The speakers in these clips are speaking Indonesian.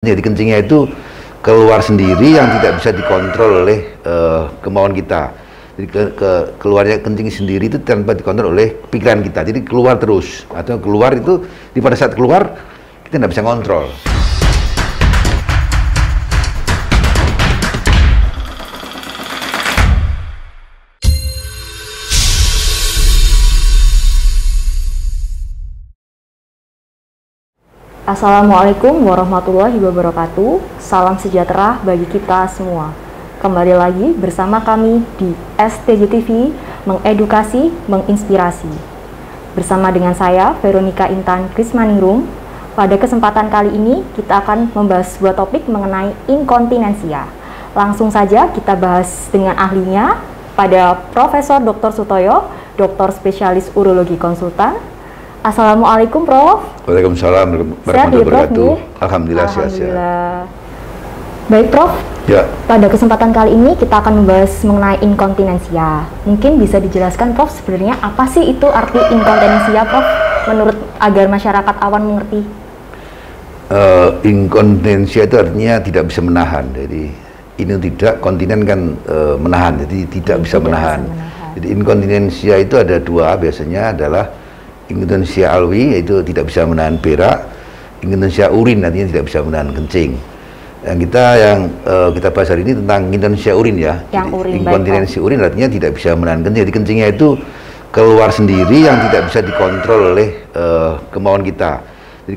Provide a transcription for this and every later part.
Jadi kencingnya itu keluar sendiri yang tidak bisa dikontrol oleh kemauan kita. Jadi keluarnya kencing sendiri itu tanpa dikontrol oleh pikiran kita. Jadi keluar terus, atau keluar itu pada saat keluar kita tidak bisa kontrol. Assalamualaikum warahmatullahi wabarakatuh. Salam sejahtera bagi kita semua. Kembali lagi bersama kami di STJ TV, mengedukasi, menginspirasi. Bersama dengan saya, Veronica Intan Krismaningrum. Pada kesempatan kali ini, kita akan membahas sebuah topik mengenai inkontinensia. Langsung saja kita bahas dengan ahlinya, pada Profesor Dr. Sutoyo, dokter spesialis urologi konsultan. Assalamualaikum, Prof. Waalaikumsalam warahmatullahi wabarakatuh. Alhamdulillah sehat-sehat. Baik, Prof. Ya. Pada kesempatan kali ini kita akan membahas mengenai inkontinensia. Mungkin bisa dijelaskan, Prof, sebenarnya apa sih itu arti inkontinensia, Prof? Menurut agar masyarakat awam mengerti. Inkontinensia itu artinya tidak bisa menahan. Jadi ini tidak, kontinen kan menahan. Jadi tidak bisa menahan. Jadi inkontinensia itu ada dua, biasanya adalah inkontinensia alwi, yaitu tidak bisa menahan berak. Inkontinensia urin artinya tidak bisa menahan kencing. Yang kita bahas hari ini tentang inkontinensia urin ya. Inkontinensia urin artinya tidak bisa menahan kencing. Jadi kencingnya itu keluar sendiri yang tidak bisa dikontrol oleh kemauan kita. Jadi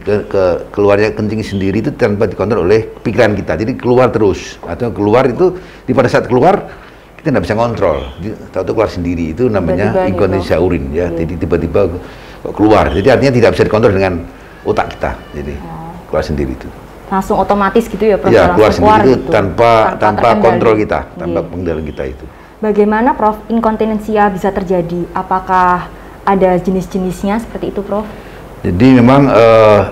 keluarnya kencing sendiri itu tanpa dikontrol oleh pikiran kita. Jadi keluar terus, atau keluar itu pada saat keluar kita tidak bisa kontrol. Tahu-tahu keluar sendiri, itu namanya inkontinensia urin ya. Jadi tiba-tiba keluar, jadi artinya tidak bisa dikontrol dengan otak kita, jadi keluar sendiri itu langsung otomatis gitu ya, Prof? Ya, keluar sendiri itu gitu. tanpa kontrol kita, tanpa pengendalian kita itu. Bagaimana, Prof, inkontinensia bisa terjadi? Apakah ada jenis-jenisnya seperti itu, Prof? Jadi memang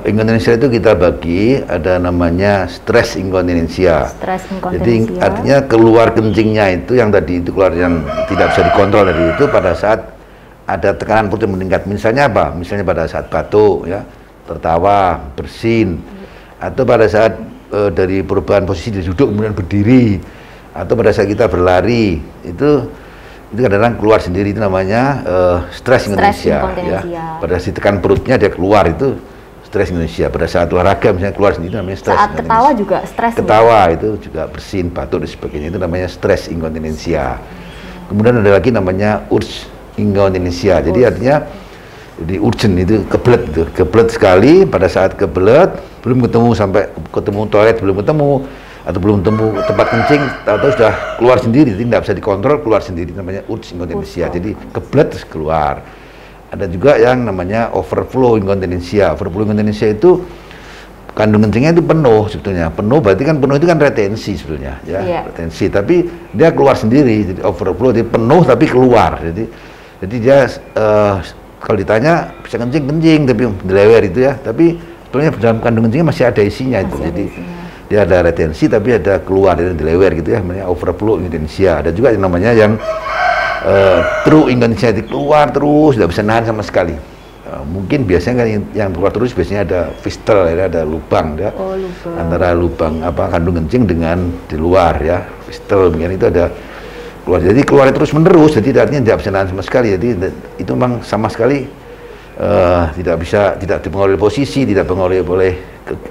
inkontinensia itu kita bagi, ada namanya stres inkontinensia. Stres inkontinensia. Jadi artinya keluar kencingnya itu yang tadi itu keluar yang tidak bisa dikontrol tadi itu pada saat ada tekanan perut yang meningkat. Misalnya apa? Misalnya pada saat batuk ya, tertawa, bersin, atau pada saat dari perubahan posisi dari duduk kemudian berdiri, atau pada saat kita berlari, itu kadang-kadang keluar sendiri, itu namanya stres inkontinensia ya. Pada saat tekan perutnya dia keluar, itu stres inkontinensia. Pada saat olahraga misalnya keluar sendiri, itu namanya stres. Saat ketawa juga stres. Ketawa itu juga bersin, batuk dan sebagainya, itu namanya stres inkontinensia. Kemudian ada lagi namanya urge inkontinensia. Jadi artinya jadi urgent, itu kebelet sekali. Pada saat kebelet belum ketemu, sampai ketemu toilet belum ketemu, atau belum ketemu tempat kencing, atau sudah keluar sendiri, jadi tidak bisa dikontrol, keluar sendiri, namanya urge inkontinensia. Jadi kebelet terus keluar. Ada juga yang namanya overflow inkontinensia. Overflow inkontinensia itu kandung kencingnya itu penuh sebetulnya. Penuh berarti kan, penuh itu kan retensi sebetulnya ya, retensi, tapi dia keluar sendiri. Jadi overflow, jadi penuh tapi keluar. Jadi dia kalau ditanya bisa kencing tapi dilewer itu ya, tapi sebetulnya dalam kandung kencingnya masih ada isinya itu. Jadi dia ada retensi tapi ada keluar, dia dilewer gitu ya, namanya overflow inkontinensia. Ada juga yang namanya yang true inkontinensia, jadi keluar terus, tidak bisa nahan sama sekali. Mungkin biasanya kan yang keluar terus biasanya ada fistel ya, ada lubang ya, antara lubang kandung kencing dengan di luar ya, fistel begini, itu ada keluar. Jadi keluar terus menerus, jadi artinya tidak bisa nahan sama sekali. Jadi itu memang sama sekali tidak dipengaruhi posisi, tidak dipengaruhi oleh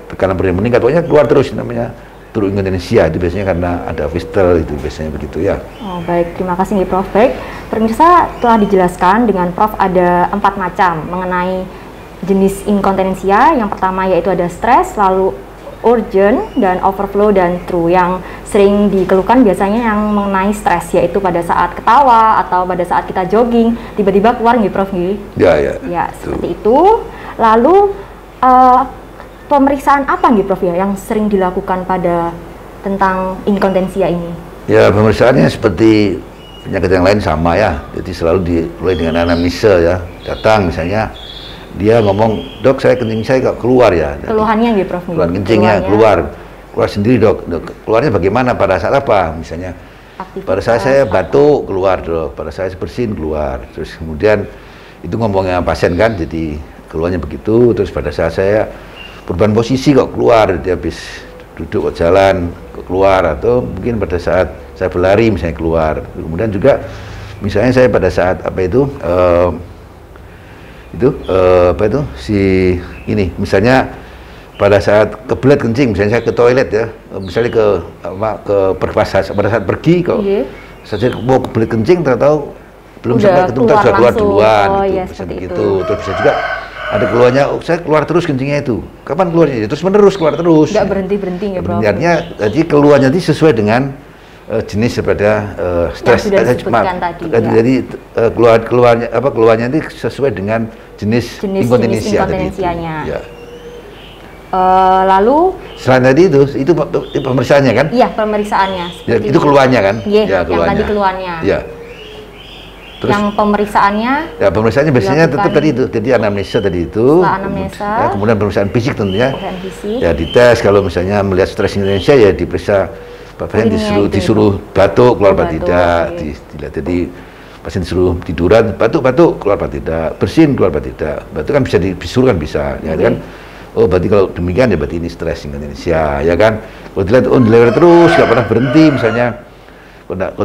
tekanan perut yang meningkat, pokoknya keluar terus, namanya true inkontinensia. Itu biasanya karena ada fistel, itu biasanya begitu ya. Oh, baik, terima kasih nih, Prof. Baik, pemirsa, telah dijelaskan dengan Prof ada 4 macam mengenai jenis inkontinensia. Yang pertama yaitu ada stres, lalu urgent, dan overflow, dan true. Yang sering dikeluhkan biasanya yang mengenai stres, yaitu pada saat ketawa atau pada saat kita jogging tiba-tiba keluar nih, Prof. Ya, seperti itu. Lalu pemeriksaan apa nih, Prof, ya yang sering dilakukan pada tentang inkontinensia ini? Ya, pemeriksaannya seperti penyakit yang lain sama ya. Jadi selalu dimulai dengan anamnesa ya. Datang misalnya dia ngomong, "Dok, saya kencing saya kok keluar ya." Keluhannya gitu, Prof. Keluhan kencingnya keluar sendiri, dok. Keluarnya bagaimana, pada saat apa? Misalnya pada saat saya batuk keluar, dok. Pada saat saya bersin keluar. Terus kemudian itu ngomongnya pasien kan, jadi keluarnya begitu. Terus pada saat saya perubahan posisi kok keluar, dia habis duduk kok jalan kok keluar, atau mungkin pada saat saya berlari misalnya keluar. Kemudian juga misalnya saya pada saat apa itu misalnya pada saat kebelet kencing, misalnya saya ke toilet ya, misalnya ke pada saat pergi kok saya mau kebelet kencing tahu belum sampai ketemu sudah keluar duluan, bisa begitu. Terus bisa juga ada keluarnya, saya keluar terus kencingnya itu. Kapan keluarnya? Terus menerus keluar terus. Nggak berhenti ya, Bro. Artinya jadi keluarnya itu sesuai dengan jenis daripada stres. Jadi keluarnya itu sesuai dengan jenis inkontinensianya. Ya. Lalu selain tadi itu pemeriksaannya kan? Iya, pemeriksaannya. Ya, itu keluarnya kan? Iya, yang tadi keluarnya. Ya. Terus, yang pemeriksaannya? Ya, pemeriksaannya biasanya tetap tadi itu. Jadi anamnesa tadi itu. Anamnesa. Ya, kemudian pemeriksaan fisik tentunya. Fisik. Ya, dites kalau misalnya melihat stres Indonesia ya diperiksa. Pasien disuruh batuk keluar apa tidak. Dilihat jadi pasien disuruh tiduran batuk keluar apa tidak, bersin keluar apa tidak. Batuk kan bisa disuruh kan bisa, ya kan? Oh berarti kalau demikian ya berarti ini stres Indonesia, ya kan? Kalau dilihat terus nggak pernah berhenti misalnya. Kalau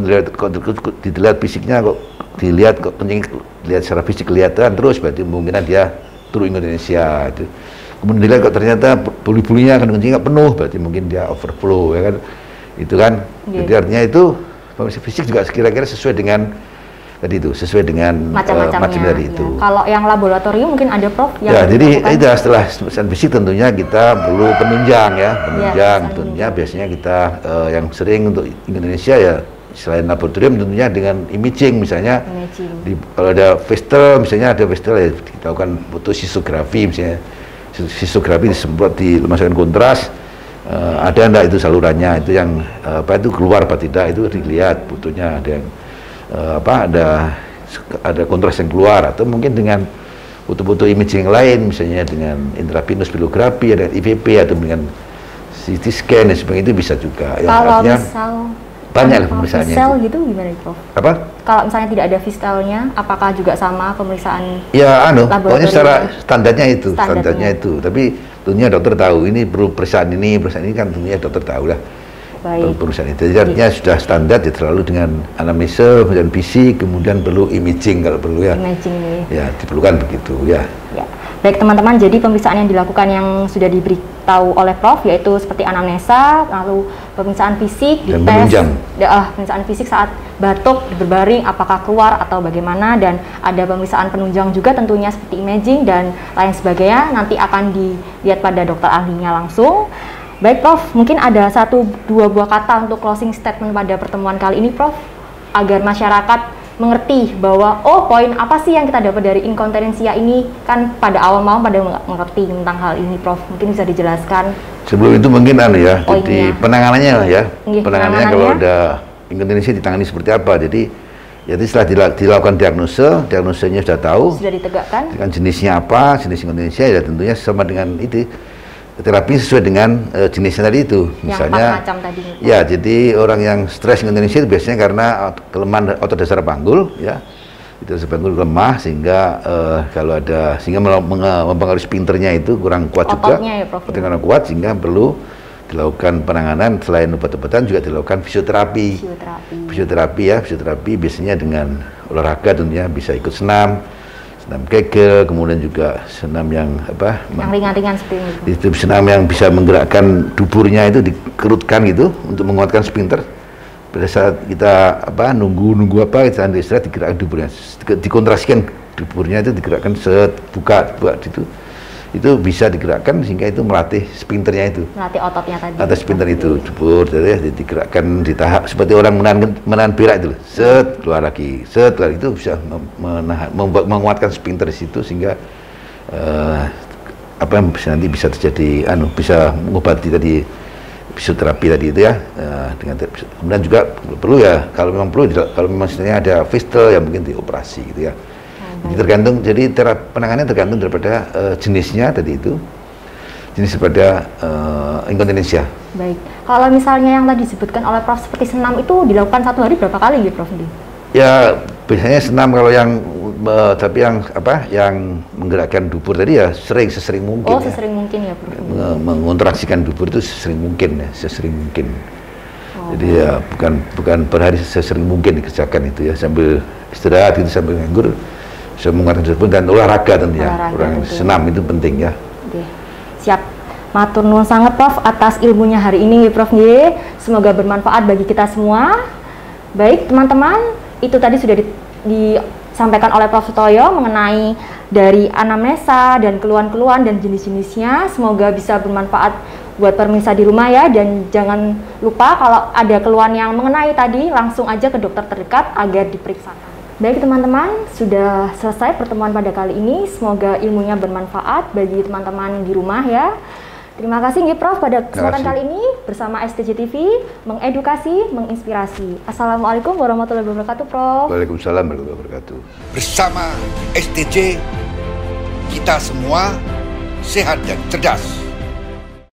dilihat fisiknya kok dilihat secara fisik kelihatan terus, berarti kemungkinan dia turun Indonesia itu. Kemudian dilihat kok ternyata buli-bulinya kan kencing nggak penuh, berarti mungkin dia overflow, ya kan? Itu kan. Jadi artinya itu pemeriksaan fisik juga kira-kira sesuai dengan tadi itu, sesuai dengan macam dari itu. Kalau yang laboratorium mungkin ada Prof yang jadi itu setelah pemeriksaan fisik tentunya kita perlu penunjang ya, tentunya biasanya kita yang sering untuk Indonesia ya selain laboratorium tentunya dengan imaging misalnya. Kalau ada vestel misalnya ya kita lakukan fotosistografi misalnya. Sistografi disemprot dimasukkan kontras, ada enggak itu salurannya, itu yang itu keluar apa tidak itu dilihat butuhnya, ada yang ada kontras yang keluar, atau mungkin dengan foto-foto imaging yang lain misalnya dengan intravenous filografi, ada IVP atau dengan CT scan dan sebagainya, itu bisa juga. Kalau banyak lah pemeriksaannya. Fistel gitu gimana Prof? Apa? Kalau misalnya tidak ada fistelnya, apakah juga sama pemeriksaan? Ya, pokoknya secara standarnya itu. Tapi tentunya dokter tahu ini perlu perusahaan ini kan tentunya dokter tahu lah. Perusahaan itu. Jadi artinya sudah standar ya, terlalu dengan anamnesa dan fisik, kemudian perlu imaging kalau perlu ya. Ya, diperlukan begitu ya. Baik teman-teman, jadi pemeriksaan yang dilakukan yang sudah diberitahu oleh Prof yaitu seperti anamnesa, lalu pemeriksaan fisik, pemeriksaan fisik saat batuk, berbaring, apakah keluar atau bagaimana, dan ada pemeriksaan penunjang juga tentunya seperti imaging dan lain sebagainya, nanti akan dilihat pada dokter ahlinya langsung. Baik Prof, mungkin ada 1-2 buah kata untuk closing statement pada pertemuan kali ini Prof, agar masyarakat mengerti bahwa poin apa sih yang kita dapat dari inkontinensia ini, kan pada awal pada mengerti tentang hal ini Prof, mungkin bisa dijelaskan. Sebelum itu mungkin jadi penanganannya lah ya. Penanganannya kalau ada inkontinensia ditangani seperti apa. Jadi setelah dilakukan diagnosanya sudah tahu, sudah ditegakkan dengan jenisnya apa, jenis inkontinensia ya tentunya sama dengan itu. Terapi sesuai dengan jenisnya tadi itu, misalnya macam tadi, ya, jadi orang yang stres Indonesia itu biasanya karena kelemahan otot dasar panggul ya, itu dasar panggul lemah sehingga sehingga mempengaruhi sphincternya itu kurang kuat juga, kurang kuat sehingga perlu dilakukan penanganan. Selain obat-obatan juga dilakukan fisioterapi biasanya dengan olahraga, tentunya bisa ikut senam kegel, kemudian juga senam yang ringan-ringan seperti itu, senam yang bisa menggerakkan duburnya itu dikerutkan gitu untuk menguatkan sphincter. Pada saat kita nunggu kita istirahat, digerakkan duburnya, dikontrasikan duburnya itu, digerakkan buka itu bisa digerakkan sehingga itu melatih sphincternya itu, melatih ototnya tadi, atas sphincter itu dubur, jadi digerakkan di tahap seperti orang menahan berak itu, keluar lagi, itu bisa menguatkan sphincter di situ sehingga nanti bisa terjadi bisa mengobati tadi fisioterapi tadi itu ya, kemudian juga perlu ya kalau memang sebenarnya ada fistel yang mungkin dioperasi gitu ya. Jadi penanganannya tergantung daripada jenisnya tadi itu, jenis daripada inkontinensia. Baik, kalau misalnya yang tadi disebutkan oleh Prof seperti senam itu dilakukan 1 hari berapa kali gitu Prof? Ya biasanya senam kalau yang Tapi yang menggerakkan dubur tadi ya sesering mungkin. Oh, sesering mungkin ya, Prof. Mengontraksikan dubur itu sesering mungkin ya, sesering mungkin. Jadi ya bukan per hari, sesering mungkin dikerjakan itu ya, sambil istirahat itu, sambil nganggur, bisa mengeluarkan dubur dan olahraga tentunya. Senam itu penting ya. Oke. Siap. Matur nuwun sangat Prof atas ilmunya hari ini Prof nggih. Semoga bermanfaat bagi kita semua. Baik teman-teman, itu tadi sudah disampaikan oleh Prof Sutoyo mengenai dari anamnesa dan keluhan-keluhan dan jenis-jenisnya. Semoga bisa bermanfaat buat pemirsa di rumah ya, dan jangan lupa kalau ada keluhan yang mengenai tadi langsung aja ke dokter terdekat agar diperiksakan. Baik teman-teman, sudah selesai pertemuan pada kali ini. Semoga ilmunya bermanfaat bagi teman-teman di rumah ya. Terima kasih nggih Prof pada kesempatan kali ini bersama STJ TV mengedukasi, menginspirasi. Assalamualaikum warahmatullahi wabarakatuh Prof. Waalaikumsalam warahmatullahi wabarakatuh. Bersama STJ kita semua sehat dan cerdas.